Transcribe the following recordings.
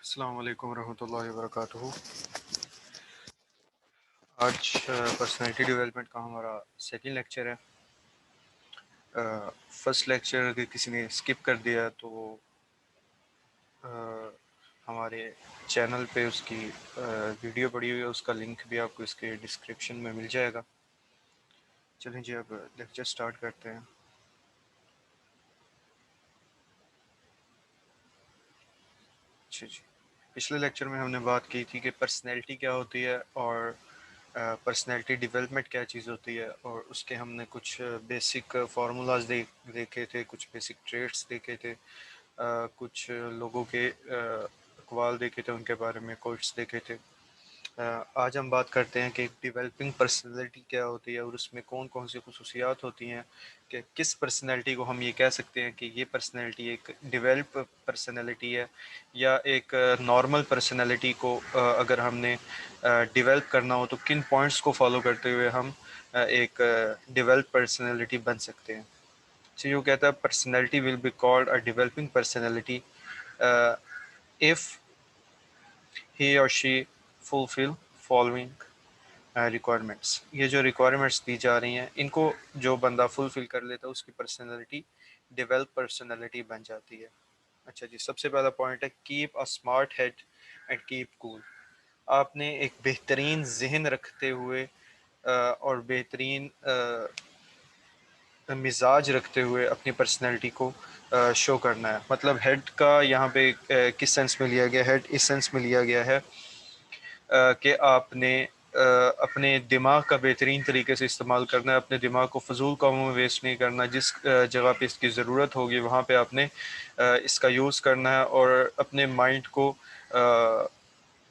السلام علیکم ورحمۃ اللہ وبرکاتہ۔ آج پرسنالٹی ڈیولپمنٹ کا ہمارا سیکنڈ لیکچر ہے۔ فرسٹ لیکچر اگر کسی نے اسکپ کر دیا تو ہمارے چینل پہ اس کی ویڈیو پڑی ہوئی ہے، اس کا لنک بھی آپ کو اس کے ڈسکرپشن میں مل جائے گا۔ چلیں جی اب لیکچر سٹارٹ کرتے ہیں۔ اچھا جی، پچھلے لیکچر میں ہم نے بات کی تھی کہ پرسنالٹی کیا ہوتی ہے اور پرسنالٹی ڈیولپمنٹ کیا چیز ہوتی ہے، اور اس کے ہم نے کچھ بیسک فارمولاز دیکھے تھے، کچھ بیسک ٹریٹس دیکھے تھے، کچھ لوگوں کے اقوال دیکھے تھے، ان کے بارے میں کوٹس دیکھے تھے۔ آج ہم بات کرتے ہیں کہ ایک ڈیولپنگ پرسنالٹی کیا ہوتی ہے اور اس میں کون کون سی خصوصیات ہوتی ہیں، کہ کس پرسنالٹی کو ہم یہ کہہ سکتے ہیں کہ یہ پرسنالٹی ایک ڈیولپ پرسنالٹی ہے، یا ایک نارمل پرسنالٹی کو اگر ہم نے ڈیولپ کرنا ہو تو کن پوائنٹس کو فالو کرتے ہوئے ہم ایک ڈیولپ پرسنالٹی بن سکتے ہیں۔ تو یہ کہتا ہے personality will be called a developing personality if he or she fulfill following requirements. یہ جو ریکوائرمنٹس دی جا رہی ہیں ان کو جو بندہ فلفل کر لیتا ہے اس کی پرسنالٹی ڈیولپ پرسنالٹی بن جاتی ہے۔ اچھا جی، سب سے پہلا پوائنٹ ہے keep a smart head and keep cool. آپ نے ایک بہترین ذہن رکھتے ہوئے اور بہترین مزاج رکھتے ہوئے اپنی پرسنالٹی کو شو کرنا ہے۔ مطلب ہیڈ کا یہاں پہ کس سینس میں لیا گیا؟ ہیڈ اس سینس میں لیا گیا ہے کہ آپ نے اپنے دماغ کا بہترین طریقے سے استعمال کرنا ہے، اپنے دماغ کو فضول کاموں میں ویسٹ نہیں کرنا، جس جگہ پہ اس کی ضرورت ہوگی وہاں پہ آپ نے اس کا یوز کرنا ہے، اور اپنے مائنڈ کو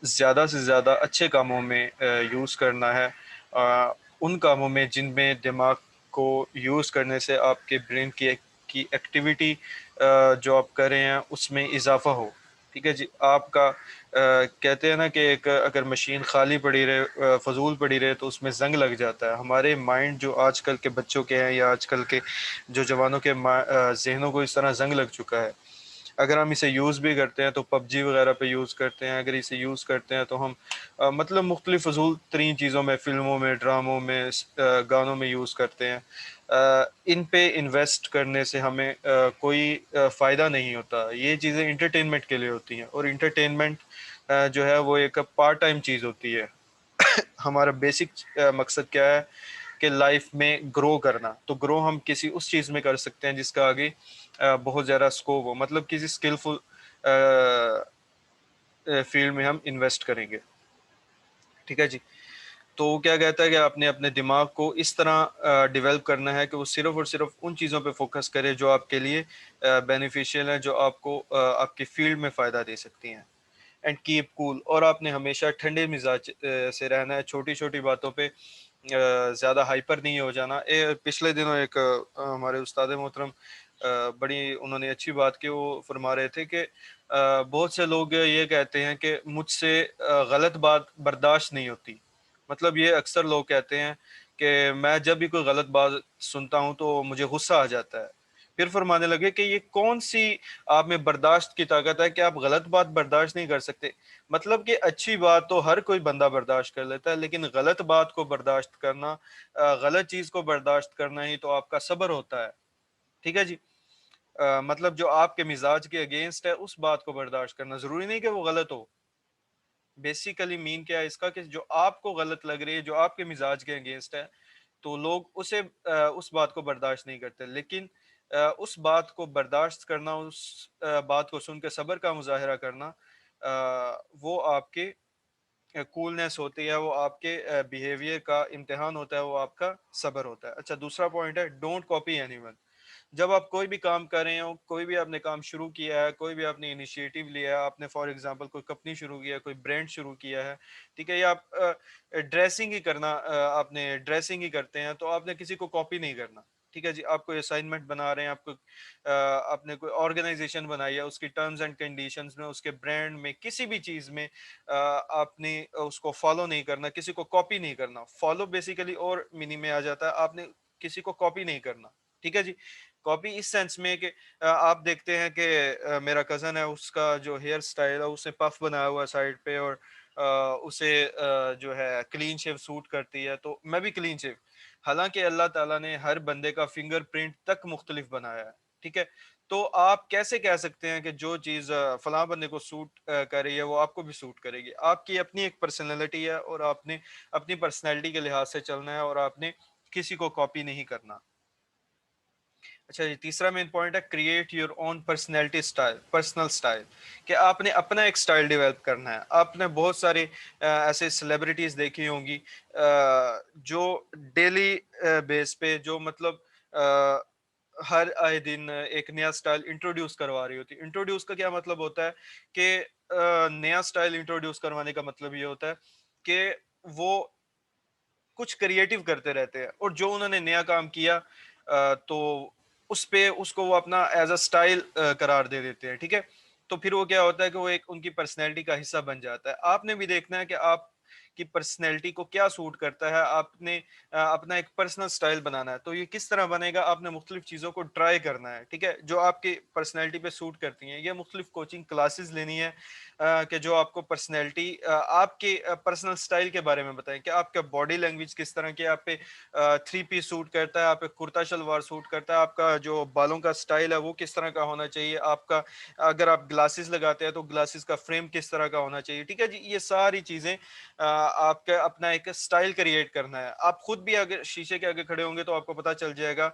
زیادہ سے زیادہ اچھے کاموں میں یوز کرنا ہے، ان کاموں میں جن میں دماغ کو یوز کرنے سے آپ کے برین کی ایکٹیویٹی جو آپ کر رہے ہیں اس میں اضافہ ہو۔ ٹھیک ہے جی، آپ کا کہتے ہیں نا کہ ایک اگر مشین خالی پڑی رہے، فضول پڑی رہے تو اس میں زنگ لگ جاتا ہے۔ ہمارے مائنڈ جو آج کل کے بچوں کے ہیں یا آج کل کے جو جوانوں کے ذہنوں کو اس طرح زنگ لگ چکا ہے۔ اگر ہم اسے یوز بھی کرتے ہیں تو پب جی وغیرہ پہ یوز کرتے ہیں، اگر اسے یوز کرتے ہیں تو ہم مطلب مختلف فضول ترین چیزوں میں، فلموں میں، ڈراموں میں، گانوں میں یوز کرتے ہیں۔ ان پہ انویسٹ کرنے سے ہمیں کوئی فائدہ نہیں ہوتا۔ یہ چیزیں انٹرٹینمنٹ کے لیے ہوتی ہیں، اور انٹرٹینمنٹ جو ہے وہ ایک پارٹ ٹائم چیز ہوتی ہے۔ ہمارا بیسک مقصد کیا ہے کہ لائف میں گرو کرنا۔ تو گرو ہم کسی اس چیز میں کر سکتے ہیں جس کا آگے بہت زیادہ سکوپ ہو، مطلب کسی اسکلفل فیلڈ میں ہم انویسٹ کریں گے۔ ٹھیک ہے جی، تو وہ کیا کہتا ہے کہ آپ نے اپنے دماغ کو اس طرح ڈیولپ کرنا ہے کہ وہ صرف اور صرف ان چیزوں پہ فوکس کرے جو آپ کے لیے بینیفیشیل ہیں، جو آپ کو آپ کی فیلڈ میں فائدہ دے سکتی ہیں۔ اینڈ کیپ کول، اور آپ نے ہمیشہ ٹھنڈے مزاج سے رہنا ہے، چھوٹی چھوٹی باتوں پہ زیادہ ہائپر نہیں ہو جانا۔ پچھلے دنوں ایک ہمارے استاد محترم بڑی انہوں نے اچھی بات کی، وہ فرما رہے تھے کہ بہت سے لوگ یہ کہتے ہیں کہ مجھ سے غلط بات برداشت نہیں ہوتی۔ مطلب یہ اکثر لوگ کہتے ہیں کہ میں جب بھی کوئی غلط بات سنتا ہوں تو مجھے غصہ آ جاتا ہے۔ پھر فرمانے لگے کہ یہ کون سی آپ میں برداشت کی طاقت ہے کہ آپ غلط بات برداشت نہیں کر سکتے؟ مطلب کہ اچھی بات تو ہر کوئی بندہ برداشت کر لیتا ہے، لیکن غلط بات کو برداشت کرنا، غلط چیز کو برداشت کرنا ہی تو آپ کا صبر ہوتا ہے۔ ٹھیک ہے جی، مطلب جو آپ کے مزاج کے اگینسٹ ہے اس بات کو برداشت کرنا، ضروری نہیں کہ وہ غلط ہو۔ بیسیکلی مین کیا ہے اس کا کہ جو آپ کو غلط لگ رہی ہے، جو آپ کے مزاج کے اگینسٹ ہے، تو لوگ اسے اس بات کو برداشت نہیں کرتے، لیکن اس بات کو برداشت کرنا، اس بات کو سن کے صبر کا مظاہرہ کرنا، وہ آپ کے کولنس ہوتی ہے، وہ آپ کے بیہیویئر کا امتحان ہوتا ہے، وہ آپ کا صبر ہوتا ہے۔ اچھا، دوسرا پوائنٹ ہے ڈونٹ کاپی اینی ون۔ جب آپ کوئی بھی کام کر رہے ہو، کوئی بھی آپ نے کام شروع کیا ہے، کوئی بھی آپ نے انیشیٹو لیا ہے، آپ نے فار ایگزامپل کوئی کمپنی شروع کیا ہے، کوئی برانڈ شروع کیا ہے، ٹھیک ہے، یا آپ ڈریسنگ ہی کرنا، آپ نے ڈریسنگ ہی کرتے ہیں، تو آپ نے کسی کو کاپی نہیں کرنا۔ ٹھیک ہے جی، آپ کوئی اسائنمنٹ بنا رہے ہیں، آپ نے کوئی آرگنائزیشن بنائی ہے، اس کی ٹرمز اینڈ کنڈیشنز میں، اس کے برانڈ میں، کسی بھی چیز میں آپ نے اس کو فالو نہیں کرنا، کسی کو کاپی نہیں کرنا۔ فالو بیسیکلی اور میننگ میں آ جاتا ہے، آپ نے کسی کو کاپی نہیں کرنا۔ ٹھیک ہے جی، کاپی اس سینس میں کہ آپ دیکھتے ہیں کہ میرا کزن ہے، اس کا جو ہیئر سٹائل ہے اس نے پف بنایا ہوا ہے سائڈ پہ، اور اسے جو ہے کلین شیو سوٹ کرتی ہے، تو میں بھی کلین شیو، حالانکہ اللہ تعالیٰ نے ہر بندے کا فنگر پرنٹ تک مختلف بنایا ہے، ٹھیک ہے؟ تو آپ کیسے کہہ سکتے ہیں کہ جو چیز فلاں بندے کو سوٹ کر رہی ہے وہ آپ کو بھی سوٹ کرے گی؟ آپ کی اپنی ایک پرسنالٹی ہے، اور آپ نے اپنی پرسنالٹی کے لحاظ سے چلنا ہے، اور آپ نے کسی کو کاپی نہیں کرنا۔ اچھا جی، تیسرا مین پوائنٹ ہے create your own personality style, personal style, کہ آپ نے اپنا ایک اسٹائل ڈیولپ کرنا ہے۔ آپ نے بہت سارے ایسے سیلیبریٹیز دیکھی ہوں گی جو ڈیلی بیس پہ جو مطلب ہر آئے دن ایک نیا اسٹائل انٹروڈیوس کروا رہی ہوتی ہے۔ انٹروڈیوس کا کیا مطلب ہوتا ہے کہ نیا اسٹائل انٹروڈیوس کروانے کا مطلب یہ ہوتا ہے کہ وہ کچھ کریٹو کرتے رہتے ہیں، اور جو انہوں نے نیا کام کیا تو اس پہ اس کو وہ اپنا ایز اے اسٹائل قرار دے دیتے ہیں، ٹھیک ہے؟ تو پھر وہ کیا ہوتا ہے کہ وہ ایک ان کی پرسنالٹی کا حصہ بن جاتا ہے۔ آپ نے بھی دیکھنا ہے کہ آپ کی پرسنالٹی کو کیا سوٹ کرتا ہے، آپ نے اپنا ایک پرسنل سٹائل بنانا ہے۔ تو یہ کس طرح بنے گا؟ آپ نے مختلف چیزوں کو ٹرائی کرنا ہے، ٹھیک ہے، جو آپ کی پرسنالٹی پہ سوٹ کرتی ہیں۔ یہ مختلف کوچنگ کلاسز لینی ہے کہ جو آپ کو پرسنالٹی آپ کے پرسنل سٹائل کے بارے میں بتائیں کہ آپ کا باڈی لینگویج کس طرح کی، آپ پہ 3 پیس سوٹ کرتا ہے، آپ پہ کرتا شلوار سوٹ کرتا ہے، آپ کا جو بالوں کا سٹائل ہے وہ کس طرح کا ہونا چاہیے، آپ کا اگر آپ گلاسز لگاتے ہیں تو گلاسز کا فریم کس طرح کا ہونا چاہیے، ٹھیک ہے جی؟ یہ ساری چیزیں آپ کا اپنا ایک سٹائل کریٹ کرنا ہے۔ آپ خود بھی اگر شیشے کے آگے کھڑے ہوں گے تو آپ کو پتا چل جائے گا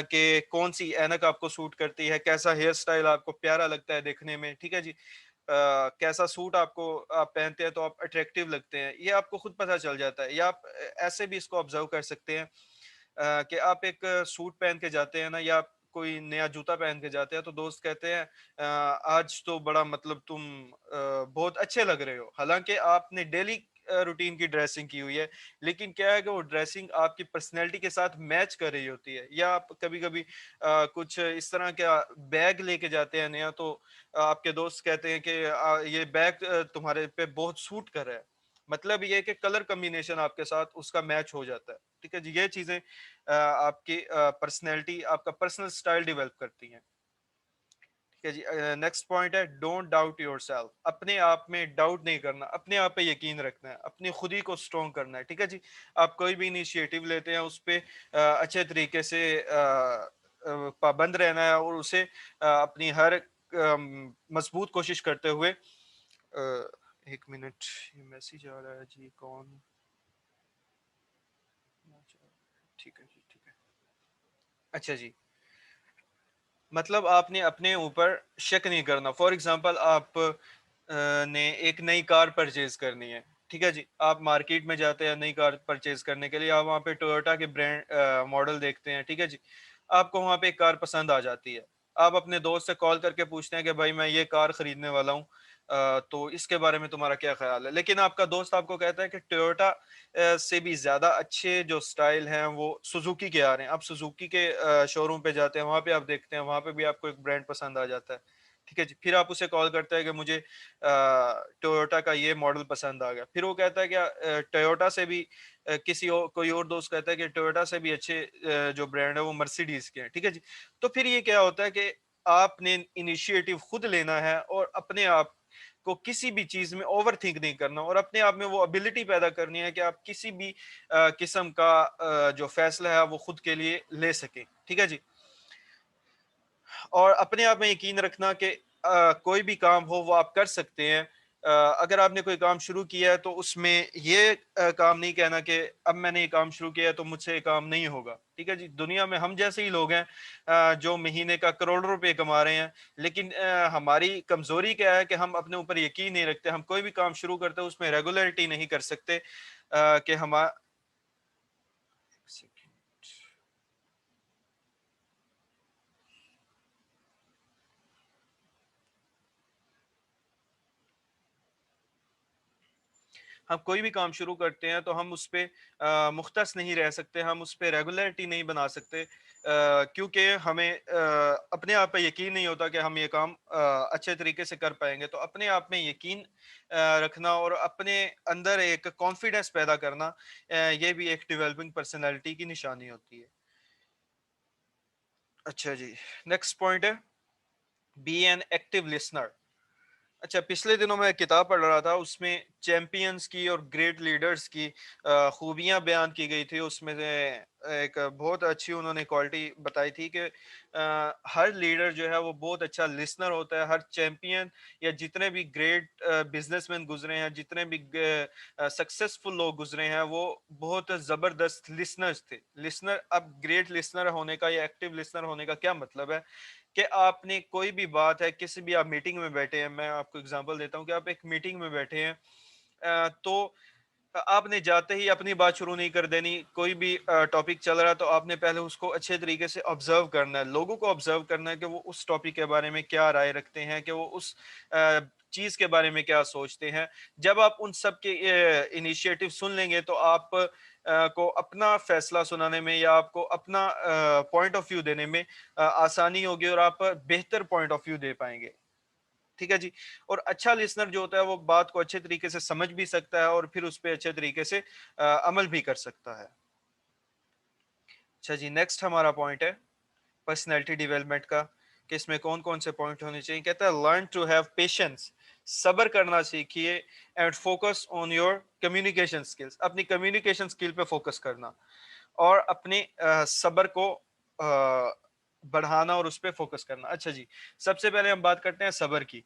کہ کون سی اینک آپ کو سوٹ کرتی ہے، کیسا ہیئر سٹائل آپ کو پیارا لگتا ہے دیکھنے میں، ٹھیک ہے جی؟ کیسا سوٹ آپ کو آپ پہنتے ہیں تو آپ اٹریکٹیو لگتے ہیں، یہ آپ کو خود پتہ چل جاتا ہے۔ یا آپ ایسے بھی اس کو آبزرو کر سکتے ہیں کہ آپ ایک سوٹ پہن کے جاتے ہیں نا، یا آپ کوئی نیا جوتا پہن کے جاتے ہیں تو دوست کہتے ہیں آج تو بڑا مطلب تم بہت اچھے لگ رہے ہو، حالانکہ آپ نے ڈیلی روٹین کی ڈریسنگ کی ہوئی ہے، لیکن کیا ہے کہ وہ ڈریسنگ آپ کی پرسنالٹی کے ساتھ میچ کر رہی ہوتی ہے۔ یا آپ کبھی کبھی کچھ اس طرح کا بیگ لے کے جاتے ہیں نیا، تو آپ کے دوست کہتے ہیں کہ یہ بیگ تمہارے پہ بہت سوٹ کر رہا ہے، مطلب یہ کہ کلر کمبینیشن آپ کے ساتھ اس کا میچ ہو جاتا ہے، ٹھیک ہے جی؟ یہ چیزیں آپ کی پرسنالٹی، آپ کا پرسنل سٹائل ڈیولپ کرتی ہیں، ٹھیک ہے جی؟ نیکسٹ پوائنٹ ہے ڈونٹ ڈاؤٹ یور سیلف، اپنے آپ میں ڈاؤٹ نہیں کرنا، اپنے آپ پہ یقین رکھنا ہے، اپنی خود ہی کو اسٹرانگ کرنا ہے، ٹھیک ہے جی؟ آپ کوئی بھی انیشیٹو لیتے ہیں اس پہ اچھے طریقے سے پابند رہنا ہے، اور اسے اپنی ہر مضبوط کوشش کرتے ہوئے ایک منٹ، یہ میسج آ رہا ہے جی، کون؟ ٹھیک ہے جی، ٹھیک ہے۔ اچھا جی، مطلب آپ نے اپنے اوپر شک نہیں کرنا۔ فار ایگزامپل آپ نے ایک نئی کار پرچیز کرنی ہے، ٹھیک ہے جی؟ آپ مارکیٹ میں جاتے ہیں نئی کار پرچیز کرنے کے لیے، آپ وہاں پہ ٹویوٹا کے برانڈ ماڈل دیکھتے ہیں، ٹھیک ہے جی؟ آپ کو وہاں پہ ایک کار پسند آ جاتی ہے، آپ اپنے دوست سے کال کر کے پوچھتے ہیں کہ بھائی میں یہ کار خریدنے والا ہوں، تو اس کے بارے میں تمہارا کیا خیال ہے؟ لیکن آپ کا دوست آپ کو کہتا ہے کہ ٹویوٹا سے بھی زیادہ اچھے جو سٹائل ہیں وہ سوزوکی کے آ رہے ہیں۔ آپ سوزوکی کے شو روم پہ جاتے ہیں، وہاں پہ آپ دیکھتے ہیں، وہاں پہ بھی آپ کو ایک برانڈ پسند آ جاتا ہے، ٹھیک ہے جی؟ پھر آپ اسے کال کرتے ہیں کہ مجھے ٹویوٹا کا یہ ماڈل پسند آ گیا، پھر وہ کہتا ہے کہ ٹویوٹا سے بھی کسی اور کوئی اور دوست کہتا ہے کہ ٹویوٹا سے بھی اچھے جو برانڈ ہے وہ مرسیڈیز کے ہیں، ٹھیک ہے جی؟ تو پھر یہ کیا ہوتا ہے کہ آپ نے انیشیٹو خود لینا ہے، اور اپنے آپ کو کسی بھی چیز میں اوور تھنک نہیں کرنا، اور اپنے آپ میں وہ ابیلٹی پیدا کرنی ہے کہ آپ کسی بھی قسم کا جو فیصلہ ہے وہ خود کے لیے لے سکیں، ٹھیک ہے جی؟ اور اپنے آپ میں یقین رکھنا کہ کوئی بھی کام ہو وہ آپ کر سکتے ہیں۔ اگر آپ نے کوئی کام شروع کیا ہے تو اس میں یہ کام نہیں کہنا کہ اب میں نے یہ کام شروع کیا ہے تو مجھ سے یہ کام نہیں ہوگا، ٹھیک ہے جی؟ دنیا میں ہم جیسے ہی لوگ ہیں جو مہینے کا کروڑوں روپے کما رہے ہیں، لیکن ہماری کمزوری کیا ہے کہ ہم اپنے اوپر یقین نہیں رکھتے، ہم کوئی بھی کام شروع کرتے ہیں اس میں ریگولرٹی نہیں کر سکتے کہ ہم کوئی بھی کام شروع کرتے ہیں تو ہم اس پہ مختص نہیں رہ سکتے، ہم اس پہ ریگولرٹی نہیں بنا سکتے، کیونکہ ہمیں اپنے آپ پہ یقین نہیں ہوتا کہ ہم یہ کام اچھے طریقے سے کر پائیں گے۔ تو اپنے آپ میں یقین رکھنا اور اپنے اندر ایک کانفیڈنس پیدا کرنا، یہ بھی ایک ڈیولپنگ پرسنالٹی کی نشانی ہوتی ہے۔ اچھا جی، نیکسٹ پوائنٹ ہے بی این ایکٹیو لسنر. اچھا، پچھلے دنوں میں کتاب پڑھ رہا تھا، اس میں چیمپئنز کی اور گریٹ لیڈرز کی خوبیاں بیان کی گئی تھی. اس میں سے ایک بہت اچھی انہوں نے کوالٹی بتائی تھی کہ ہر لیڈر جو ہے وہ بہت اچھا لسنر ہوتا ہے. ہر چیمپئن یا جتنے بھی گریٹ بزنس مین گزرے ہیں، جتنے بھی سکسیسفل لوگ گزرے ہیں، وہ بہت زبردست لسنرز تھے. لسنر، اب گریٹ لسنر ہونے کا یا ایکٹیو لسنر ہونے کا کیا مطلب ہے کہ آپ نے کوئی بھی بات ہے، کسی بھی آپ میٹنگ میں بیٹھے ہیں، میں آپ کو اگزامپل دیتا ہوں کہ آپ ایک میٹنگ میں بیٹھے ہیں تو آپ نے جاتے ہی اپنی بات شروع نہیں کر دینی. کوئی بھی ٹاپک چل رہا ہے تو آپ نے پہلے اس کو اچھے طریقے سے آبزرو کرنا ہے، لوگوں کو آبزرو کرنا ہے کہ وہ اس ٹاپک کے بارے میں کیا رائے رکھتے ہیں، کہ وہ اس چیز کے بارے میں کیا سوچتے ہیں. جب آپ ان سب کے انیشیٹو سن لیں گے تو آپ کو اپنا فیصلہ سنانے میں یا آپ کو اپنا پوائنٹ آف ویو دینے میں آسانی ہوگی اور آپ بہتر پوائنٹ آف ویو دے پائیں گے. ٹھیک ہے جی. اور اچھا لسنر جو ہوتا ہے وہ بات کو اچھے طریقے سے سمجھ بھی سکتا ہے اور پھر اس پہ اچھے طریقے سے عمل بھی کر سکتا ہے. اچھا جی، نیکسٹ ہمارا پوائنٹ ہے پرسنالٹی ڈیولپمنٹ کا، کہ اس میں کون کون سے پوائنٹ ہونے چاہیے. کہتا ہے لرن ٹو ہیو پیشنس، صبر کرنا سیکھیے. And focus on your communication skills, اپنی کمیونیکیشن اسکل پہ فوکس کرنا اور اپنے صبر کو بڑھانا اور اس پہ فوکس کرنا. اچھا جی، سب سے پہلے ہم بات کرتے ہیں صبر کی.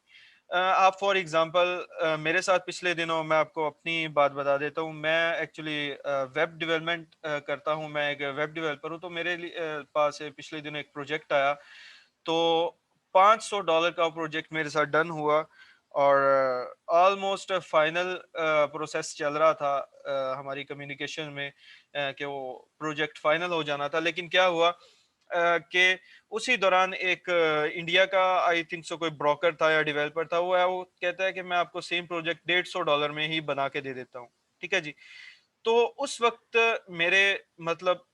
آپ فار ایگزامپل میرے ساتھ پچھلے دنوں، میں آپ کو اپنی بات بتا دیتا ہوں، میں ایکچولی ویب ڈیولپمنٹ کرتا ہوں، میں ایک ویب ڈیولپر ہوں. تو میرے پاس پچھلے دنوں ایک پروجیکٹ آیا، تو $500 کا پروجیکٹ میرے ساتھ ڈن ہوا اور آلموسٹ فائنل پروسیس چل رہا تھا ہماری کمیونیکیشن میں کہ وہ پروجیکٹ فائنل ہو جانا تھا. لیکن کیا ہوا کہ اسی دوران ایک انڈیا کا آئی تھنک سو کوئی بروکر تھا یا ڈیولپر تھا، وہ کہتا ہے کہ میں آپ کو سیم پروجیکٹ $150 میں ہی بنا کے دے دیتا ہوں. ٹھیک ہے جی. تو اس وقت میرے مطلب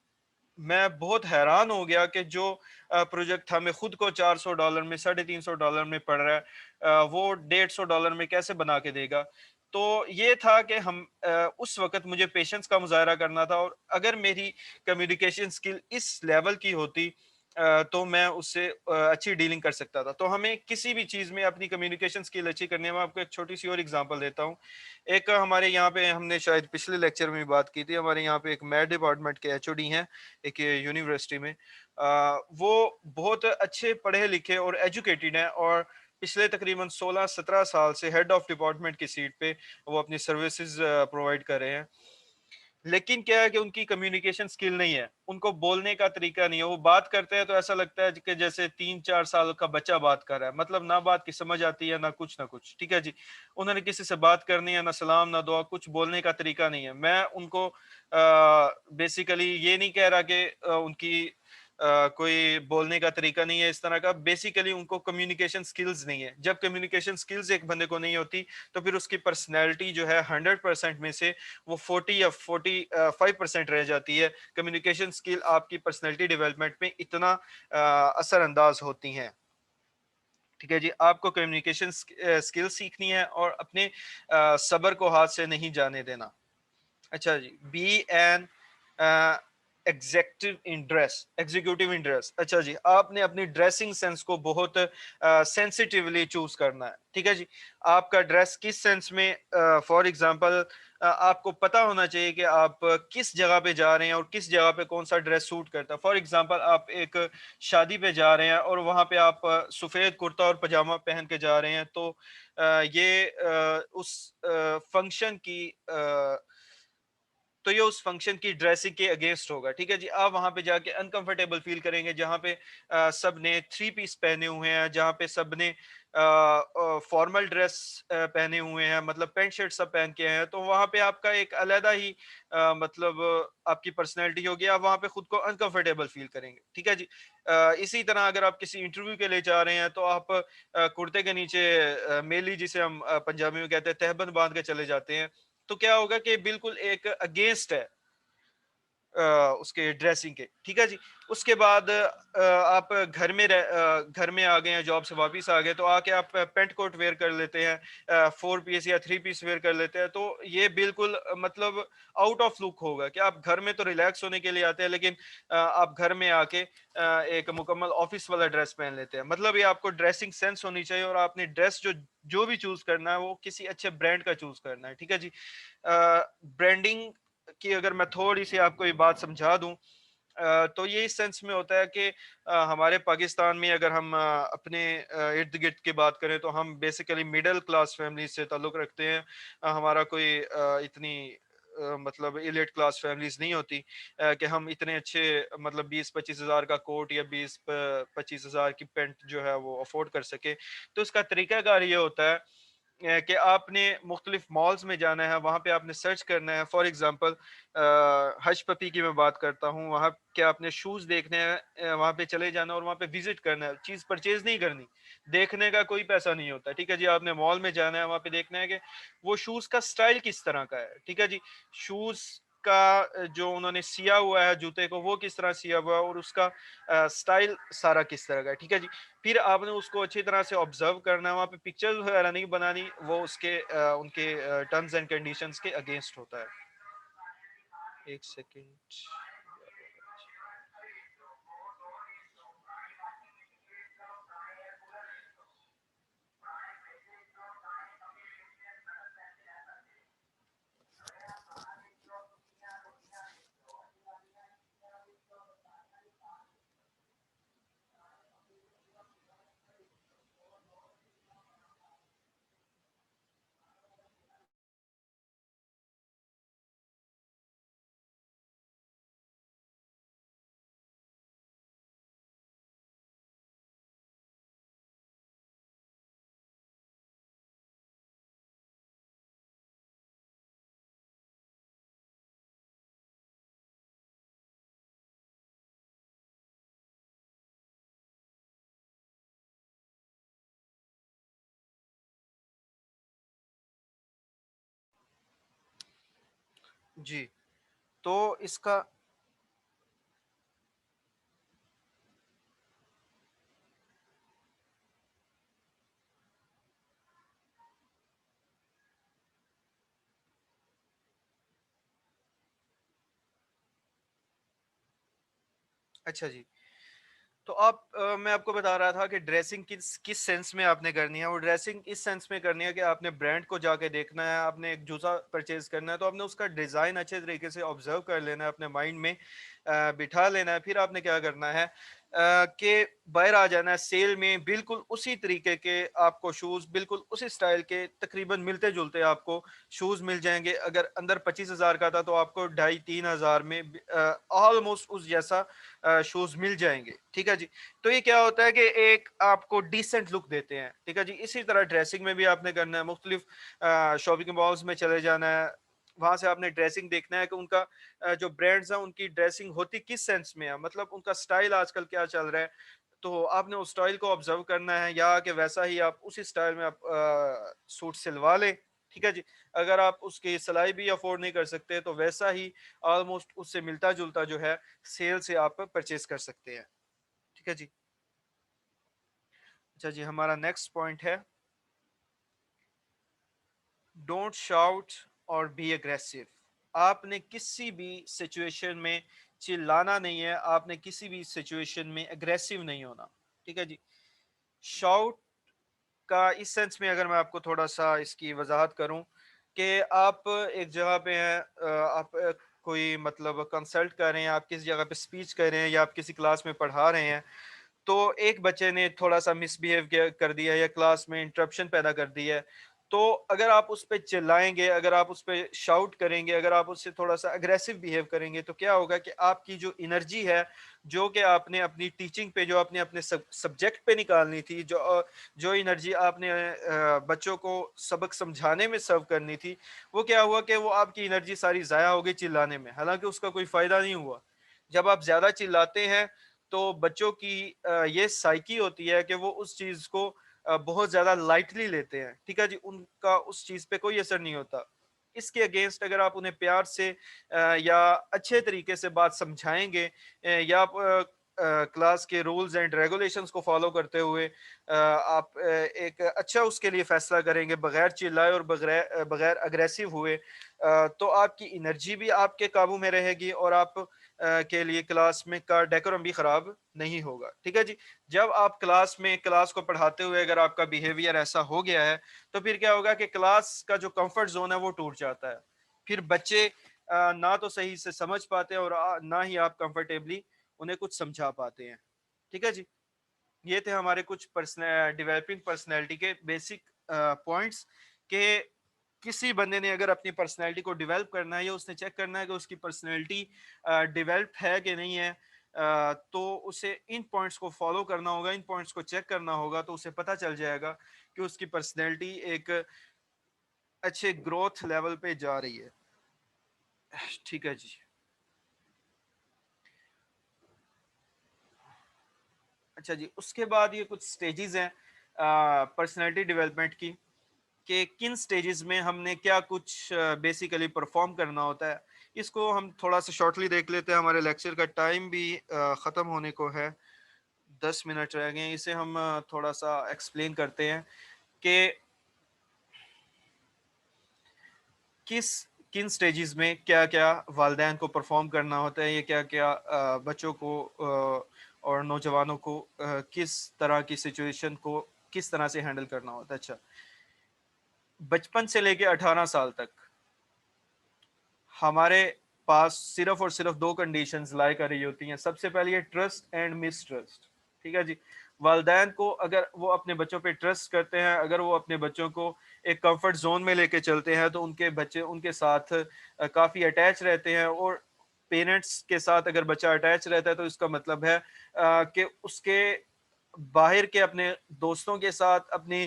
میں بہت حیران ہو گیا کہ جو پروجیکٹ ہمیں خود کو $400 میں $350 میں پڑ رہا ہے، وہ $150 میں کیسے بنا کے دے گا. تو یہ تھا کہ ہم اس وقت مجھے پیشنس کا مظاہرہ کرنا تھا، اور اگر میری کمیونیکیشن سکل اس لیول کی ہوتی تو میں اس سے اچھی ڈیلنگ کر سکتا تھا. تو ہمیں کسی بھی چیز میں اپنی کمیونیکیشن سکل اچھی کرنی ہے. میں آپ کو ایک چھوٹی سی اور ایگزامپل دیتا ہوں. ایک ہمارے یہاں پہ، ہم نے شاید پچھلے لیکچر میں بات کی تھی، ہمارے یہاں پہ ایک میڈ ڈپارٹمنٹ کے ایچ او ڈی ہیں ایک یونیورسٹی میں. وہ بہت اچھے پڑھے لکھے اور ایجوکیٹڈ ہیں، اور پچھلے تقریباً 16-17 سال سے ہیڈ آف ڈپارٹمنٹ کی سیٹ پہ وہ اپنی سروسز پرووائڈ کر رہے ہیں. لیکن کیا ہے کہ ان کی کمیونیکیشن سکل نہیں ہے، ان کو بولنے کا طریقہ نہیں ہے. وہ بات کرتے ہیں تو ایسا لگتا ہے کہ جیسے 3-4 سال کا بچہ بات کر رہا ہے، مطلب نہ بات کی سمجھ آتی ہے نہ کچھ نہ کچھ. ٹھیک ہے جی. انہوں نے کسی سے بات کرنی ہے، نہ سلام نہ دعا، کچھ بولنے کا طریقہ نہیں ہے. میں ان کو بیسیکلی یہ نہیں کہہ رہا کہ ان کی کوئی بولنے کا طریقہ نہیں ہے اس طرح کا، بیسیکلی ان کو کمیونیکیشن سکلز نہیں ہے. جب کمیونیکیشن سکلز ایک بندے کو نہیں ہوتی تو پھر اس کی پرسنالٹی جو ہے 100% میں سے وہ 40 یا 45% رہ جاتی ہے. کمیونیکیشن سکل آپ کی پرسنالٹی ڈیولپمنٹ میں اتنا اثر انداز ہوتی ہیں. ٹھیک ہے جی. آپ کو کمیونیکیشن سکل سیکھنی ہے اور اپنے صبر کو ہاتھ سے نہیں جانے دینا. اچھا جی، be an executive in dress. اچھا جی، آپ نے اپنی ڈریسنگ سینس کو بہت سینسیٹیولی چوز کرنا ہے. ٹھیک ہے جی. آپ کا ڈریس کس سینس میں، فار ایگزامپل آپ کو پتا ہونا چاہیے کہ آپ کس جگہ پہ جا رہے ہیں اور کس جگہ پہ کون سا ڈریس سوٹ کرتا ہے. فار ایگزامپل آپ ایک شادی پہ جا رہے ہیں اور وہاں پہ آپ سفید کرتا اور پاجامہ پہن کے جا رہے ہیں، تو یہ اس فنکشن کی اس فنکشن کی ڈریسنگ کے اگینسٹ ہوگا. ٹھیک ہے جی. آپ وہاں پہ جا کے انکمفرٹیبل فیل کریں گے جہاں پہ سب نے 3 پیس پہنے ہوئے ہیں، جہاں پہ سب نے فارمل ڈریس پہنے ہوئے ہیں، مطلب پینٹ شرٹ سب پہن کے ہیں. تو وہاں پہ آپ کا ایک علیحدہ ہی مطلب آپ کی پرسنالٹی ہوگی، آپ وہاں پہ خود کو انکمفرٹیبل فیل کریں گے. ٹھیک ہے جی. اسی طرح اگر آپ کسی انٹرویو کے لیے جا رہے ہیں تو آپ کرتے کے نیچے میلی، جسے ہم پنجابی میں کہتے ہیں، تہبند باندھ کے چلے جاتے ہیں، تو کیا ہوگا کہ بالکل ایک اگینسٹ ہے. اس کے ڈریسنگ کے، ٹھیک ہے جی۔ اس کے بعد آپ گھر میں آ گئے ہیں، جاب سے واپس آ گئے، تو آ کے آپ پینٹ کوٹ ویئر کر لیتے ہیں، 4 پیس یا 3 پیس ویئر کر لیتے ہیں، تو یہ بالکل مطلب آؤٹ آف لک ہوگا کہ آپ گھر میں تو ریلیکس ہونے کے لیے آتے ہیں، لیکن آپ گھر میں آ کے ایک مکمل آفس والا ڈریس پہن لیتے ہیں۔ مطلب یہ آپ کو ڈریسنگ سینس ہونی چاہیے، اور آپ نے ڈریس جو بھی چوز کرنا ہے وہ کسی اچھے برانڈ کا چوز کرنا ہے، ٹھیک ہے جی۔ برانڈنگ کی اگر میں تھوڑی سی آپ کو یہ بات سمجھا دوں، تو یہ اس سینس میں ہوتا ہے کہ ہمارے پاکستان میں اگر ہم اپنے ارد گرد کی بات کریں تو ہم بیسیکلی مڈل کلاس فیملی سے تعلق رکھتے ہیں۔ ہمارا کوئی اتنی مطلب ایلیٹ کلاس فیملیز نہیں ہوتی کہ ہم اتنے اچھے مطلب 20-25 ہزار کا کوٹ یا 20-25 ہزار کی پینٹ جو ہے وہ افورڈ کر سکے۔ تو اس کا طریقہ کار یہ ہوتا ہے کہ آپ نے مختلف مالز میں جانا ہے، وہاں پہ آپ نے سرچ کرنا ہے۔ فار ایگزامپل حج پپی کی میں بات کرتا ہوں، وہاں کے آپ نے شوز دیکھنے ہیں، وہاں پہ چلے جانا اور وہاں پہ وزٹ کرنا ہے، چیز پرچیز نہیں کرنی، دیکھنے کا کوئی پیسہ نہیں ہوتا، ٹھیک ہے جی۔ آپ نے مال میں جانا ہے، وہاں پہ دیکھنا ہے کہ وہ شوز کا سٹائل کس طرح کا ہے، ٹھیک ہے جی۔ شوز کا جو انہوں نے سیا ہوا ہے جوتے کو، وہ کس طرح سیا ہوا ہے، اور اس کا سٹائل سارا کس طرح کا ہے، ٹھیک ہے جی۔ پھر آپ نے اس کو اچھی طرح سے آبزرو کرنا ہے، وہاں پہ پکچرز وغیرہ نہیں بنانی، وہ اس کے ان کے ٹرمز اینڈ کنڈیشنز کے اگینسٹ ہوتا ہے۔ ایک سیکنڈ۔ جی، تو اس کا اچھا جی، تو میں آپ کو بتا رہا تھا کہ ڈریسنگ کس کس سینس میں آپ نے کرنی ہے، وہ ڈریسنگ اس سینس میں کرنی ہے کہ آپ نے برانڈ کو جا کے دیکھنا ہے، آپ نے ایک جوتا پرچیز کرنا ہے تو آپ نے اس کا ڈیزائن اچھے طریقے سے آبزرو کر لینا ہے، اپنے مائنڈ میں بٹھا لینا ہے۔ پھر آپ نے کیا کرنا ہے کہ باہر آ جانا ہے سیل میں، بالکل اسی طریقے کے آپ کو شوز، بالکل اسی سٹائل کے تقریباً ملتے جلتے آپ کو شوز مل جائیں گے۔ اگر اندر 25 ہزار کا تھا تو آپ کو 2.5-3 ہزار میں آلموسٹ اس جیسا شوز مل جائیں گے، ٹھیک ہے جی۔ تو یہ کیا ہوتا ہے کہ ایک آپ کو ڈیسنٹ لک دیتے ہیں، ٹھیک ہے جی۔ اسی طرح ڈریسنگ میں بھی آپ نے کرنا ہے، مختلف شاپنگ مالز میں چلے جانا ہے، وہاں سے آپ نے ڈریسنگ دیکھنا ہے کہ ان کا جو برانڈز ہیں ان کی ڈریسنگ ہوتی کس سینس میں ہے، مطلب ان کا سٹائل آج کل کیا چل رہا ہے، تو آپ نے اس سٹائل کو آبزرو کرنا ہے، یا کہ ویسا ہی آپ اسی سٹائل میں آپ سوٹ سلوا لیں، ٹھیک ہے جی۔ اگر آپ اس کی سلائی بھی افورڈ نہیں کر سکتے تو ویسا ہی آلموسٹ اس سے ملتا جلتا جو ہے سیل سے آپ پرچیز کر سکتے ہیں، ٹھیک ہے جی۔ اچھا جی، ہمارا نیکسٹ پوائنٹ ہے ڈونٹ شاؤٹ اور بی اگریسو۔ آپ نے کسی بھی سچویشن میں چلانا نہیں ہے، آپ نے کسی بھی سچویشن میں اگریسو نہیں ہونا، ٹھیک ہے جی۔ شاؤٹ کا اس سینس میں اگر میں آپ کو تھوڑا سا اس کی وضاحت کروں کہ آپ ایک جگہ پہ ہیں، آپ کوئی مطلب کنسلٹ کر رہے ہیں، آپ کسی جگہ پہ اسپیچ کر رہے ہیں یا آپ کسی کلاس میں پڑھا رہے ہیں، تو ایک بچے نے تھوڑا سا مس بہیو کر دیا یا کلاس میں انٹرپشن پیدا کر دی ہے، تو اگر آپ اس پہ چلائیں گے، اگر آپ اس پہ شاؤٹ کریں گے، اگر آپ اس سے تھوڑا سا اگریسو بہیو کریں گے، تو کیا ہوگا کہ آپ کی جو انرجی ہے، جو کہ آپ نے اپنی ٹیچنگ پہ، جو آپ نے اپنے سبجیکٹ پہ نکالنی تھی، جو انرجی آپ نے بچوں کو سبق سمجھانے میں سرو کرنی تھی، وہ کیا ہوا کہ وہ آپ کی انرجی ساری ضائع ہو گئی چلانے میں، حالانکہ اس کا کوئی فائدہ نہیں ہوا۔ جب آپ زیادہ چلاتے ہیں تو بچوں کی یہ سائیکی ہوتی ہے کہ وہ اس چیز کو بہت زیادہ لائٹلی لیتے ہیں، ٹھیک ہے جی، ان کا اس چیز پہ کوئی اثر نہیں ہوتا۔ اس کے اگینسٹ اگر آپ انہیں پیار سے یا اچھے طریقے سے بات سمجھائیں گے، یا آپ کلاس کے رولز اینڈ ریگولیشنز کو فالو کرتے ہوئے آپ ایک اچھا اس کے لیے فیصلہ کریں گے بغیر چلائے اور بغیر اگریسو ہوئے، تو آپ کی انرجی بھی آپ کے قابو میں رہے گی، اور آپ کے لیے کلاس میں کا ڈیکورم بھی خراب نہیں ہوگا، ٹھیک ہے جی۔ جب آپ کلاس کو پڑھاتے ہوئے اگر آپ کا بیہیویئر ایسا ہو گیا ہے، تو پھر کیا ہوگا کہ کلاس کا جو کمفرٹ زون ہے وہ ٹوٹ جاتا ہے، پھر بچے نہ تو صحیح سے سمجھ پاتے ہیں، اور نہ ہی آپ کمفرٹیبلی انہیں کچھ سمجھا پاتے ہیں، ٹھیک ہے جی۔ یہ تھے ہمارے کچھ ڈیولپنگ پرسنالٹی کے بیسک پوائنٹس، کہ کسی بندے نے اگر اپنی پرسنالٹی کو ڈیولپ کرنا ہے، یا اس نے چیک کرنا ہے کہ اس کی پرسنالٹی ڈیولپ ہے کہ نہیں ہے، تو اسے ان پوائنٹس کو فالو کرنا ہوگا، ان پوائنٹس کو چیک کرنا ہوگا، تو اسے پتہ چل جائے گا کہ اس کی پرسنالٹی ایک اچھے گروتھ لیول پہ جا رہی ہے، ٹھیک ہے جی۔ اچھا جی، اس کے بعد یہ کچھ سٹیجز ہیں پرسنالٹی ڈیولپمنٹ کی، کہ کن سٹیجز میں ہم نے کیا کچھ بیسیکلی پرفارم کرنا ہوتا ہے۔ اس کو ہم تھوڑا سا شارٹلی دیکھ لیتے ہیں، ہمارے لیکچر کا ٹائم بھی ختم ہونے کو ہے، 10 منٹ رہ گئے ہیں، اسے ہم تھوڑا سا ایکسپلین کرتے ہیں کہ کن سٹیجز میں کیا کیا والدین کو پرفارم کرنا ہوتا ہے، یہ کیا کیا بچوں کو اور نوجوانوں کو کس طرح کی سچویشن کو کس طرح سے ہینڈل کرنا ہوتا ہے۔ اچھا، بچپن سے لے کے 18 سال تک ہمارے پاس صرف اور صرف دو کنڈیشنز لائے کر رہی ہوتی ہیں۔ سب سے پہلی ہے ٹرسٹ اینڈ مس ٹرسٹ، ٹھیک ہے جی۔ والدین کو اگر وہ اپنے بچوں پہ ٹرسٹ کرتے ہیں، اگر وہ اپنے بچوں کو ایک کمفرٹ زون میں لے کے چلتے ہیں، تو ان کے بچے ان کے ساتھ کافی اٹیچ رہتے ہیں، اور پیرنٹس کے ساتھ اگر بچہ اٹیچ رہتا ہے تو اس کا مطلب ہے کہ اس کے باہر کے اپنے دوستوں کے ساتھ اپنی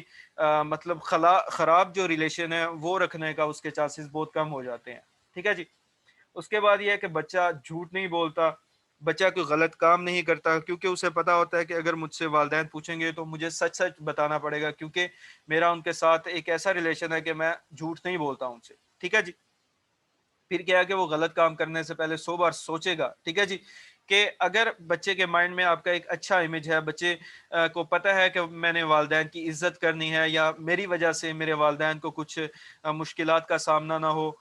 مطلب خراب جو ریلیشن ہے وہ رکھنے کا اس کے چانسز بہت کم ہو جاتے ہیں، ٹھیک ہے جی۔ اس کے بعد یہ ہے کہ بچہ جھوٹ نہیں بولتا، بچہ کوئی غلط کام نہیں کرتا، کیونکہ اسے پتا ہوتا ہے کہ اگر مجھ سے والدین پوچھیں گے تو مجھے سچ سچ بتانا پڑے گا، کیونکہ میرا ان کے ساتھ ایک ایسا ریلیشن ہے کہ میں جھوٹ نہیں بولتا ان سے، ٹھیک ہے جی۔ پھر کیا ہے کہ وہ غلط کام کرنے سے پہلے 100 بار سوچے گا، ٹھیک ہے جی۔ کہ اگر بچے کے مائنڈ میں آپ کا ایک اچھا امیج ہے، بچے کو پتہ ہے کہ میں نے والدین کی عزت کرنی ہے، یا میری وجہ سے میرے والدین کو کچھ مشکلات کا سامنا نہ ہو،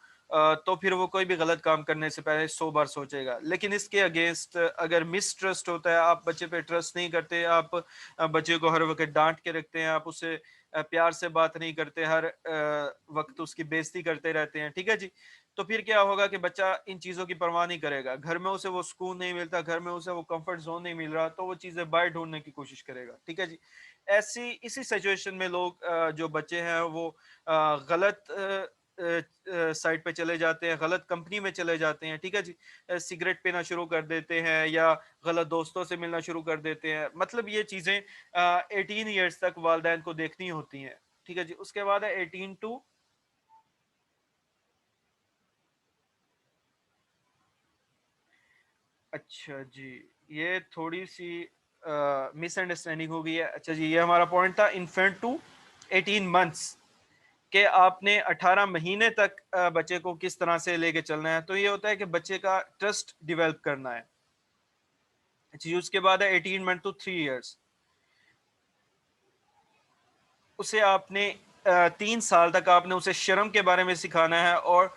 تو پھر وہ کوئی بھی غلط کام کرنے سے پہلے 100 بار سوچے گا۔ لیکن اس کے اگینسٹ اگر مس ٹرسٹ ہوتا ہے، آپ بچے پہ ٹرسٹ نہیں کرتے، آپ بچے کو ہر وقت ڈانٹ کے رکھتے ہیں، آپ اسے پیار سے بات نہیں کرتے، ہر وقت اس کی بےزتی کرتے رہتے ہیں، ٹھیک ہے جی۔ تو پھر کیا ہوگا کہ بچہ ان چیزوں کی پرواہ نہیں کرے گا، گھر میں اسے وہ سکون نہیں ملتا، گھر میں اسے وہ کمفرٹ زون نہیں مل رہا، تو وہ چیزیں باہر ڈھونڈنے کی کوشش کرے گا، ٹھیک ہے جی۔ اسی سچویشن میں لوگ جو بچے ہیں وہ غلط سائٹ پہ چلے جاتے ہیں، غلط کمپنی میں چلے جاتے ہیں، ٹھیک ہے جی۔ سگریٹ پینا شروع کر دیتے ہیں، یا غلط دوستوں سے ملنا شروع کر دیتے ہیں، مطلب یہ چیزیں 18 ایئرس تک والدین کو دیکھنی ہوتی ہیں، ٹھیک ہے جی۔ اس کے بعد ہے 18 ٹو، اچھا جی، یہ تھوڑی سی مس انڈرسٹینڈنگ ہو گئی ہے۔ اچھا جی، یہ ہمارا پوائنٹ تھا انفینٹ ٹو 18 منتھس، کہ آپ نے 18 مہینے تک بچے کو کس طرح سے لے کے چلنا ہے۔ تو یہ ہوتا ہے کہ بچے کا ٹرسٹ ڈیولپ کرنا ہے۔ اچھا جی، اس کے بعد ہے 18 منتھ ٹو 3 ایئرس، اسے آپ نے 3 سال تک آپ نے اسے شرم کے بارے میں سکھانا ہے، اور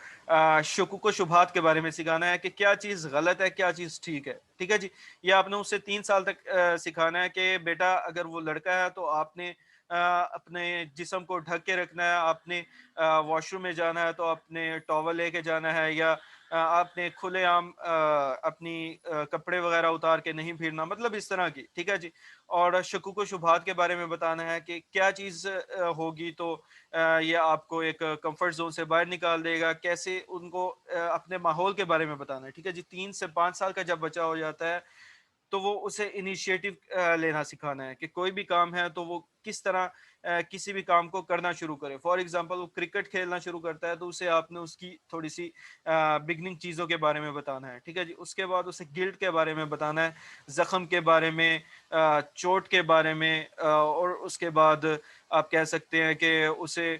شکوک و شبہات کے بارے میں سکھانا ہے، کہ کیا چیز غلط ہے، کیا چیز ٹھیک ہے، ٹھیک ہے جی۔ یہ آپ نے اسے 3 سال تک سکھانا ہے کہ بیٹا اگر وہ لڑکا ہے تو آپ نے اپنے جسم کو ڈھک کے رکھنا ہے، آپ نے واش روم میں جانا ہے تو آپ نے ٹاول لے کے جانا ہے، یا آپ نے کھلے عام اپنی کپڑے وغیرہ اتار کے نہیں پھرنا، مطلب اس طرح کی، ٹھیک ہے جی۔ اور شکوک و شبہات کے بارے میں بتانا ہے کہ کیا چیز ہوگی تو یہ آپ کو ایک کمفرٹ زون سے باہر نکال دے گا، کیسے ان کو اپنے ماحول کے بارے میں بتانا ہے، ٹھیک ہے جی۔ 3 سے 5 سال کا جب بچہ ہو جاتا ہے تو وہ اسے انیشیٹو لینا سکھانا ہے، کہ کوئی بھی کام ہے تو وہ کس طرح کسی بھی کام کو کرنا شروع کرے۔ فار ایگزامپل وہ کرکٹ کھیلنا شروع کرتا ہے تو اسے آپ نے اس کی تھوڑی سی بگننگ چیزوں کے بارے میں بتانا ہے، ٹھیک ہے جی۔ اس کے بعد اسے گلٹ کے بارے میں بتانا ہے، زخم کے بارے میں، چوٹ کے بارے میں، اور اس کے بعد آپ کہہ سکتے ہیں کہ اسے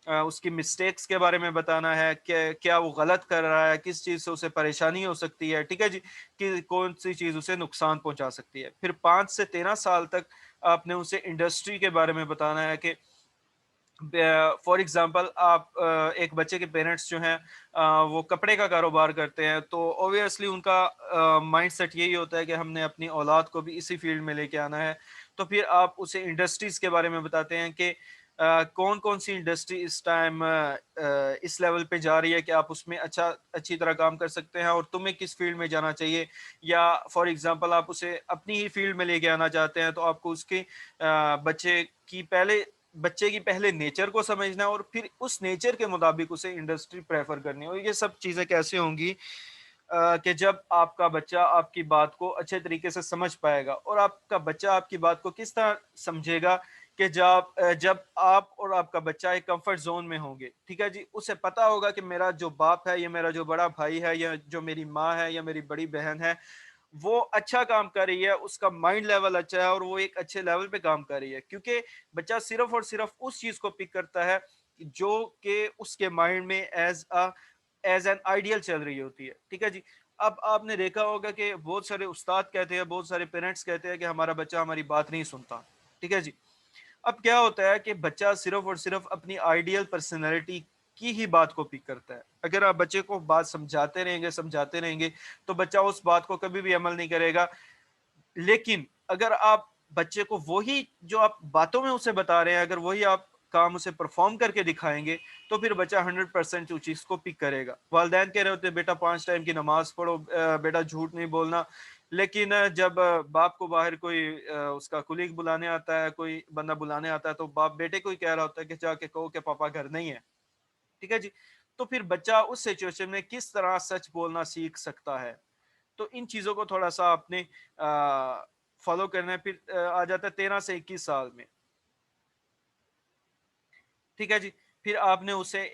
اس کی مسٹیکس کے بارے میں بتانا ہے کہ کیا وہ غلط کر رہا ہے، کس چیز سے اسے پریشانی ہو سکتی ہے، ٹھیک ہے جی، کہ کون سی چیز اسے نقصان پہنچا سکتی ہے۔ پھر 5 سے 13 سال تک آپ نے اسے انڈسٹری کے بارے میں بتانا ہے کہ فار ایگزامپل آپ ایک بچے کے پیرنٹس جو ہیں وہ کپڑے کا کاروبار کرتے ہیں، تو اوبویسلی ان کا مائنڈ سیٹ یہی ہوتا ہے کہ ہم نے اپنی اولاد کو بھی اسی فیلڈ میں لے کے آنا ہے۔ تو پھر آپ اسے انڈسٹریز کے بارے میں بتاتے ہیں کہ کون کون سی انڈسٹری اس ٹائم اس لیول پہ جا رہی ہے کہ آپ اس میں اچھی طرح کام کر سکتے ہیں، اور تمہیں کس فیلڈ میں جانا چاہیے، یا فار ایگزامپل آپ اسے اپنی ہی فیلڈ میں لے کے آنا چاہتے ہیں، تو آپ کو اس کے بچے کی پہلے نیچر کو سمجھنا ہے، اور پھر اس نیچر کے مطابق اسے انڈسٹری پریفر کرنی ہے۔ اور یہ سب چیزیں کیسے ہوں گی کہ جب آپ کا بچہ آپ کی بات کو اچھے طریقے سے سمجھ پائے گا، اور آپ کا بچہ آپ کی بات کو کس طرح سمجھے گا کہ جب آپ اور آپ کا بچہ ایک کمفرٹ زون میں ہوں گے، ٹھیک ہے جی، اسے پتا ہوگا کہ میرا جو باپ ہے، یا میرا جو بڑا بھائی ہے، یا جو میری ماں ہے، یا میری بڑی بہن ہے، وہ اچھا کام کر رہی ہے، اس کا مائنڈ لیول اچھا ہے، اور وہ ایک اچھے لیول پہ کام کر رہی ہے، کیونکہ بچہ صرف اور صرف اس چیز کو پک کرتا ہے جو کہ اس کے مائنڈ میں ایز این آئیڈیل چل رہی ہوتی ہے، ٹھیک ہے جی۔ اب آپ نے دیکھا ہوگا کہ بہت سارے استاد کہتے ہیں، بہت سارے پیرنٹس کہتے ہیں کہ ہمارا بچہ ہماری بات نہیں سنتا، ٹھیک ہے جی۔ اب کیا ہوتا ہے کہ بچہ صرف اور صرف اپنی آئیڈیل پرسنالٹی کی ہی بات کو پک کرتا ہے۔ اگر آپ بچے کو بات سمجھاتے رہیں گے تو بچہ اس بات کو کبھی بھی عمل نہیں کرے گا، لیکن اگر آپ بچے کو وہی جو آپ باتوں میں اسے بتا رہے ہیں، اگر وہی آپ کام اسے پرفارم کر کے دکھائیں گے، تو پھر بچہ 100% اس چیز کو پک کرے گا۔ والدین کہہ رہے ہوتے ہیں بیٹا 5 ٹائم کی نماز پڑھو، بیٹا جھوٹ نہیں بولنا، لیکن جب باپ کو باہر کوئی اس کا کولیگ بلانے آتا ہے، کوئی بندہ بلانے آتا ہے، تو باپ بیٹے کو ہی کہہ رہا ہوتا ہے کہ جا کے کہو کہ پاپا گھر نہیں ہے، ٹھیک ہے جی۔ تو پھر بچہ اس سچویشن میں کس طرح سچ بولنا سیکھ سکتا ہے؟ تو ان چیزوں کو تھوڑا سا آپ نے فالو کرنا ہے۔ پھر آ جاتا ہے 13 سے 21 سال میں، ٹھیک ہے جی۔ پھر آپ نے اسے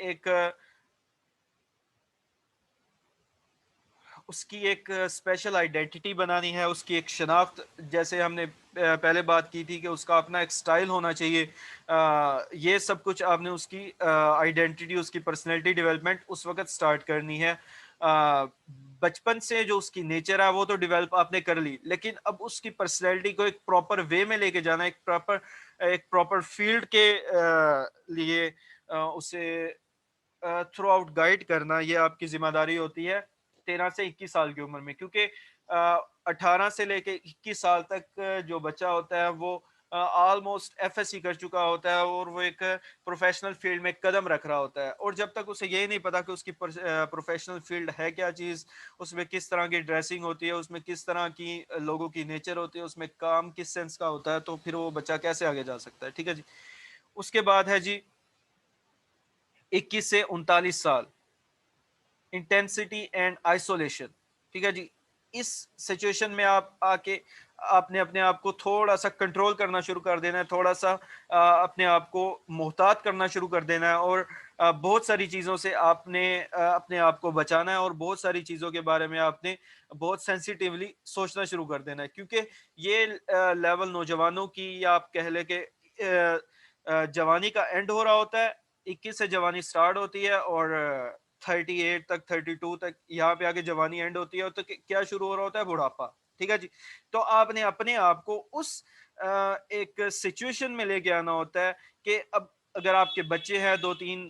اس کی ایک اسپیشل آئیڈینٹی بنانی ہے، اس کی ایک شناخت، جیسے ہم نے پہلے بات کی تھی کہ اس کا اپنا ایک سٹائل ہونا چاہیے۔ یہ سب کچھ آپ نے اس کی آئیڈینٹی، اس کی پرسنالٹی ڈیولپمنٹ اس وقت سٹارٹ کرنی ہے۔ بچپن سے جو اس کی نیچر ہے وہ تو ڈیولپ آپ نے کر لی، لیکن اب اس کی پرسنالٹی کو ایک پراپر وے میں لے کے جانا، ایک پراپر فیلڈ کے لیے اسے تھرو آؤٹ گائیڈ کرنا، یہ آپ کی ذمہ داری ہوتی ہے 13 سے 21 سال کی عمر میں، کیونکہ 18 سے لے کے 21 سال تک جو بچہ ہوتا ہے وہ آلموسٹ ایف ایس سی کر چکا ہوتا ہے، اور وہ ایک پروفیشنل فیلڈ میں قدم رکھ رہا ہوتا ہے، اور جب تک اسے یہ نہیں پتا کہ اس کی پروفیشنل فیلڈ ہے کیا چیز، اس میں کس طرح کی ڈریسنگ ہوتی ہے، اس میں کس طرح کی لوگوں کی نیچر ہوتی ہے، اس میں کام کس سینس کا ہوتا ہے، تو پھر وہ بچہ کیسے آگے جا سکتا ہے، ٹھیک ہے جی۔ اس کے بعد ہے جی 21 سے 39 سال، انٹینسٹی اینڈ آئسولیشن، ٹھیک ہے جی۔ اس سچویشن میں آپ آ کے آپ نے اپنے آپ کو تھوڑا سا کنٹرول کرنا شروع کر دینا ہے، تھوڑا سا اپنے آپ کو محتاط کرنا شروع کر دینا ہے، اور بہت ساری چیزوں سے آپ نے اپنے آپ کو بچانا ہے، اور بہت ساری چیزوں کے بارے میں آپ نے بہت سینسیٹیولی سوچنا شروع کر دینا ہے، کیونکہ یہ لیول نوجوانوں کی، یا آپ کہہ لیں کہ جوانی کا اینڈ ہو رہا ہوتا ہے۔ 21 سے جوانی سٹارٹ ہوتی ہے، اور 38 تک، 32 تک یہاں پہ آگے جوانی اینڈ ہوتی ہے، تو کیا شروع ہو رہا ہوتا ہے؟ بڑھاپا، ٹھیک ہے جی۔ تو آپ نے اپنے آپ کو اس ایک سچویشن میں لے کے آنا ہوتا ہے کہ اب اگر آپ کے بچے ہیں 2 3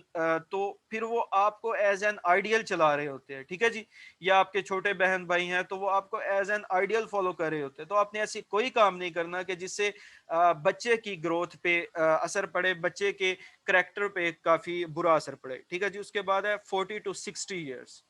تو پھر وہ آپ کو ایز این آئیڈیل چلا رہے ہوتے ہیں، ٹھیک ہے جی، یا آپ کے چھوٹے بہن بھائی ہیں تو وہ آپ کو ایز این آئیڈیل فالو کر رہے ہوتے ہیں، تو آپ نے ایسی کوئی کام نہیں کرنا کہ جس سے بچے کی گروتھ پہ اثر پڑے، بچے کے کریکٹر پہ کافی برا اثر پڑے، ٹھیک ہے جی۔ اس کے بعد ہے 40 to 60 years۔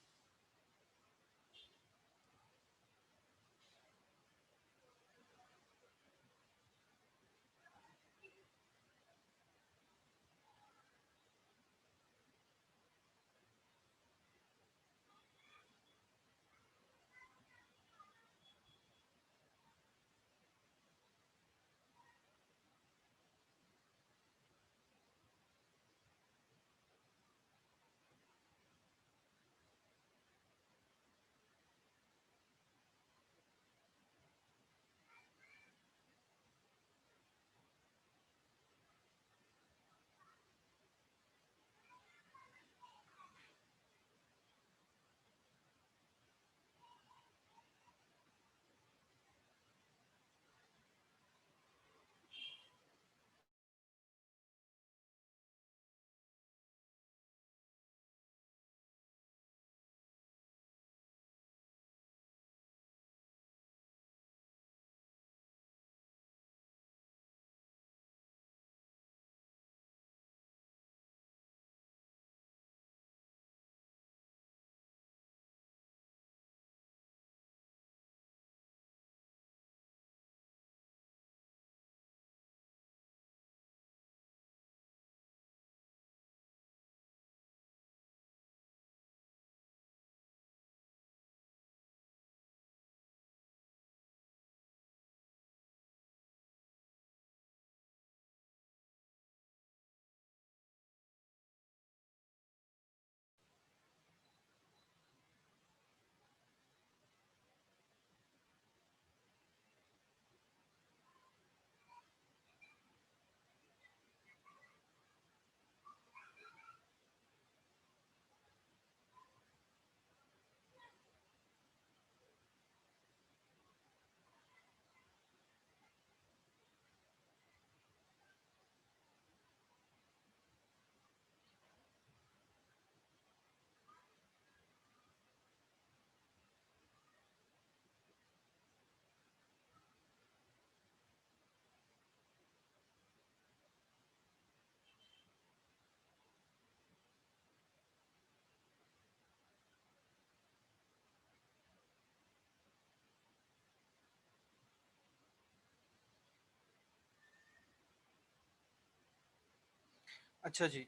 اچھا جی،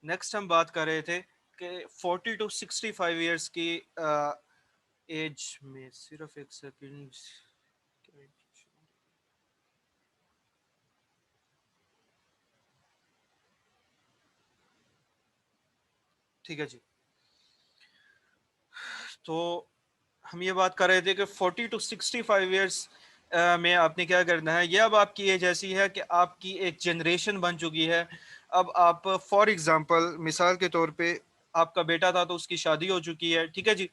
نیکسٹ ہم بات کر رہے تھے کہ 40 to 65 ایئرس کی ایج میں، صرف ایک سیکنڈ، ٹھیک ہے جی، تو ہم یہ بات کر رہے تھے کہ 40 to 65 ایئرس میں آپ نے کیا کرنا ہے. یہ اب آپ کی ایج ایسی ہے کہ آپ کی ایک جنریشن بن چکی ہے. اب آپ فار ایگزامپل، مثال کے طور پہ، آپ کا بیٹا تھا تو اس کی شادی ہو چکی ہے، ٹھیک ہے جی،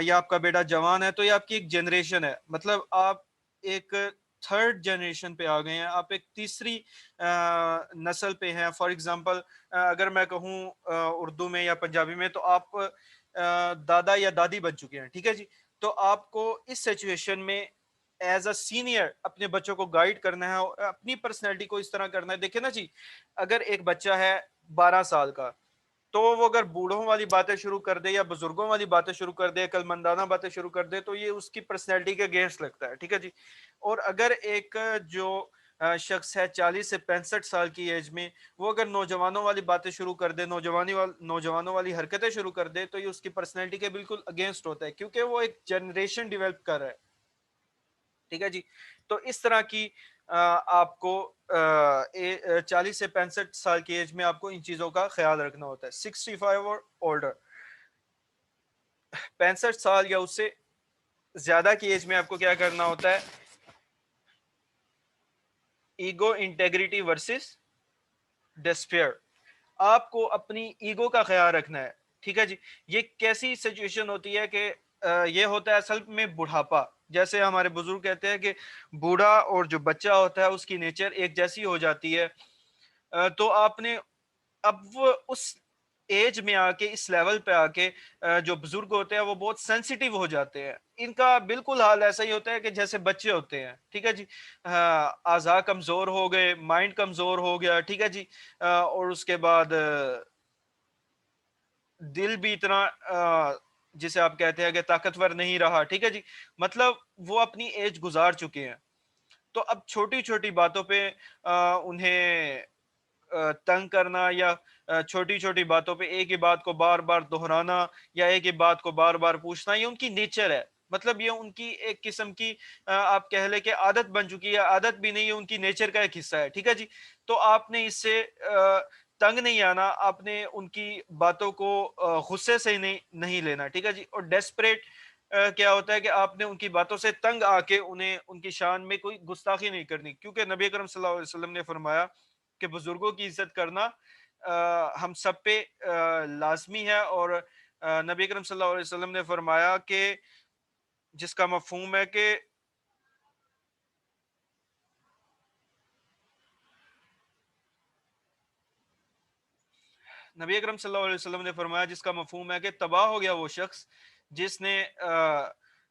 یا آپ کا بیٹا جوان ہے، تو یہ آپ کی ایک جنریشن ہے. مطلب آپ ایک تھرڈ جنریشن پہ آ گئے ہیں، آپ ایک تیسری نسل پہ ہیں. فار ایگزامپل اگر میں کہوں اردو میں یا پنجابی میں، تو آپ دادا یا دادی بن چکے ہیں، ٹھیک ہے جی. تو آپ کو اس سچویشن میں ایز اے سینئر اپنے بچوں کو گائیڈ کرنا ہے اور اپنی پرسنالٹی کو اس طرح کرنا ہے. دیکھیں نا جی، اگر ایک بچہ ہے 12 سال کا، تو وہ اگر بوڑھوں والی باتیں شروع کر دے یا بزرگوں والی باتیں شروع کر دے، عقل مندانہ باتیں شروع کر دے، تو یہ اس کی پرسنالٹی کے اگینسٹ لگتا ہے، ٹھیک ہے جی. اور اگر ایک جو شخص ہے 40 سے 65 سال کی ایج میں، وہ اگر نوجوانوں والی باتیں شروع کر دے، نوجوانوں والی حرکتیں شروع کر دے، تو یہ اس کی پرسنالٹی کے بالکل اگینسٹ ہوتا ہے، کیونکہ وہ ایک جنریشن ڈیولپ کر رہا ہے، ٹھیک ہے جی. تو اس طرح کی آپ کو 40 سے 65 سال کی ایج میں آپ کو ان چیزوں کا خیال رکھنا ہوتا ہے. 65 اور اولڈر، 65 سال یا اس سے زیادہ کی ایج میں آپ کو کیا کرنا ہوتا ہے؟ Ego integrity versus despair. آپ کو اپنی ایگو کا خیال رکھنا ہے، ٹھیک ہے جی. یہ کیسی سچویشن ہوتی ہے کہ یہ ہوتا ہے اصل میں بڑھاپا. جیسے ہمارے بزرگ کہتے ہیں کہ بوڑھا اور جو بچہ ہوتا ہے اس کی نیچر ایک جیسی ہو جاتی ہے. تو آپ نے اب وہ اس ایج میں آ کے، اس لیول پہ آ کے، جو بزرگ ہوتے ہیں وہ بہت سینسیٹیو ہو جاتے ہیں. ان کا بالکل حال ایسا ہی ہوتا ہے کہ جیسے بچے ہوتے ہیں، ٹھیک ہے جی. اعضاء کمزور ہو گئے، مائنڈ کمزور ہو گیا، ٹھیک ہے جی. اور اس کے بعد دل بھی اتنا جسے آپ کہتے ہیں کہ طاقتور نہیں رہا، ٹھیک ہے جی. مطلب وہ اپنی ایج گزار چکے ہیں. تو اب چھوٹی چھوٹی باتوں پہ انہیں تنگ کرنا، یا چھوٹی چھوٹی باتوں پہ ایک ہی بات کو بار بار دہرانا، یا ایک ہی بات کو بار بار پوچھنا، یہ ان کی نیچر ہے. مطلب یہ ان کی ایک قسم کی آپ کہہ لیں کہ عادت بن چکی ہے. عادت بھی نہیں ہے، ان کی نیچر کا ایک حصہ ہے، ٹھیک ہے جی. تو آپ نے اس سے تنگ نہیں آنا، آپ نے ان کی باتوں کو غصے سے نہیں لینا، ٹھیک ہے جی. اور ڈیسپریٹ کیا ہوتا ہے کہ آپ نے ان کی باتوں سے تنگ آ کے انہیں ان کی شان میں کوئی گستاخی نہیں کرنی، کیونکہ نبی اکرم صلی اللہ علیہ وسلم نے فرمایا کہ بزرگوں کی عزت کرنا ہم سب پہ لازمی ہے. اور نبی اکرم صلی اللہ علیہ وسلم نے فرمایا کہ جس کا مفہوم ہے کہ نبی اکرم صلی اللہ علیہ وسلم نے فرمایا، جس کا مفہوم ہے کہ تباہ ہو گیا وہ شخص جس نے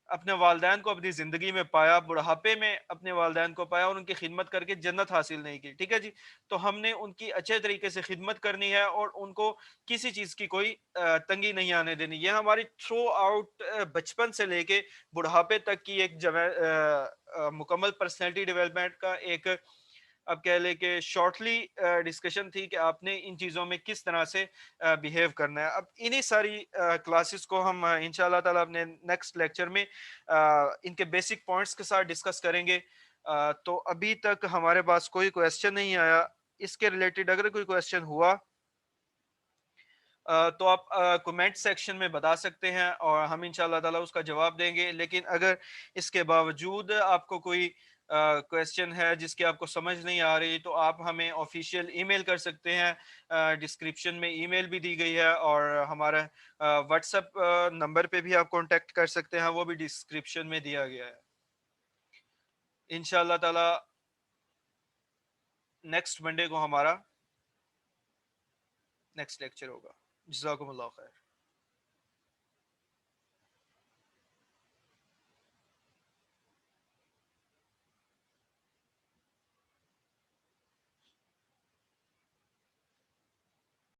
اپنے والدین کو اپنی زندگی میں پایا، بڑھاپے میں اپنے والدین کو پایا اور ان کی خدمت کر کے جنت حاصل نہیں کی، ٹھیک ہے جی. تو ہم نے ان کی اچھے طریقے سے خدمت کرنی ہے اور ان کو کسی چیز کی کوئی تنگی نہیں آنے دینی. یہ ہماری تھرو آؤٹ بچپن سے لے کے بڑھاپے تک کی ایک مکمل پرسنالٹی ڈیولپمنٹ کا ایک، اب کہہ لیں کہ شارٹلی ڈسکشن تھی کہ آپ نے ان چیزوں میں کس طرح سے بیہیو کرنا ہے. اب انہی ساری کلاسز کو ہم انشاءاللہ تعالی اپنے نیکسٹ لیکچر میں ان کے بیسک پوائنٹس کے ساتھ ڈسکس کریں گے. تو ابھی تک ہمارے پاس کوئی کویسچن نہیں آیا اس کے ریلیٹڈ. اگر کوئی کویسچن ہوا تو آپ کمنٹ سیکشن میں بتا سکتے ہیں اور ہم انشاءاللہ تعالی اس کا جواب دیں گے. لیکن اگر اس کے باوجود آپ کو کوئی کویسچن ہے جس کی آپ کو سمجھ نہیں آ رہی، تو آپ ہمیں آفیشیل ای میل کر سکتے ہیں. ڈسکرپشن میں ای میل بھی دی گئی ہے، اور ہمارا واٹس ایپ نمبر پہ بھی آپ کانٹیکٹ کر سکتے ہیں، وہ بھی ڈسکرپشن میں دیا گیا ہے. انشاءاللہ تعالی نیکسٹ منڈے کو ہمارا نیکسٹ لیکچر ہوگا. جزاکم اللہ خیر.